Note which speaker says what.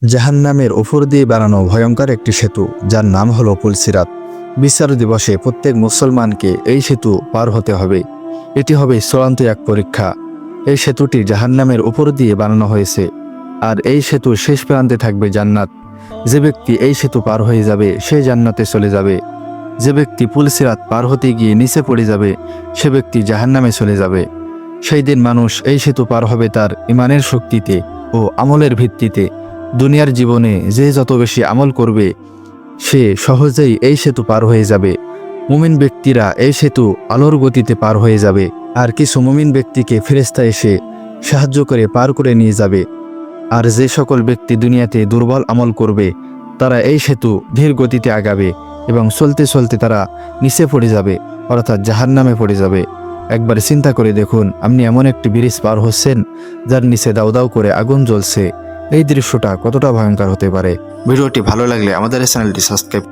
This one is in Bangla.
Speaker 1: জাহান্নামের উপর দিয়ে বানানো ভয়ঙ্কর একটি সেতু, যার নাম হলো পুল সিরাত। বিচার দিবসে প্রত্যেক মুসলমানকে এই সেতু পার হতে হবে। এটি হবে চূড়ান্ত এক পরীক্ষা। এই সেতুটি জাহান্নামের উপর দিয়ে বানানো হয়েছে, আর এই সেতুর শেষ প্রান্তে থাকবে জান্নাত। যে ব্যক্তি এই সেতু পার হয়ে যাবে সে জান্নাতে চলে যাবে। যে ব্যক্তি পুল সিরাত পার হতে গিয়ে নিচে পড়ে যাবে সে ব্যক্তি জাহান্নামে চলে যাবে। সেই দিন মানুষ এই সেতু পার হবে তার ইমানের শক্তিতে ও আমলের ভিত্তিতে। দুনিয়ার জীবনে যে যত বেশি আমল করবে সে সহজেই এই সেতু পার হয়ে যাবে। মুমিন ব্যক্তিরা এই সেতু আলোর গতিতে পার হয়ে যাবে, আর কিছু মুমিন ব্যক্তিকে ফেরেশতা এসে সাহায্য করে পার করে নিয়ে যাবে। আর যে সকল ব্যক্তি দুনিয়াতে দুর্বল আমল করবে তারা এই সেতু ধীর গতিতে আগাবে এবং চলতে চলতে তারা নিচে পড়ে যাবে, অর্থাৎ জাহান্নামে পড়ে যাবে। একবার চিন্তা করে দেখুন, আপনি এমন একটি ব্রিজ পার হচ্ছেন যার নিচে দাউ দাউ করে আগুন জ্বলছে। এই দৃশ্যটা কতটা ভয়ঙ্কর হতে পারে। ভিডিওটি ভালো লাগলে আমাদের চ্যানেলটি সাবস্ক্রাইব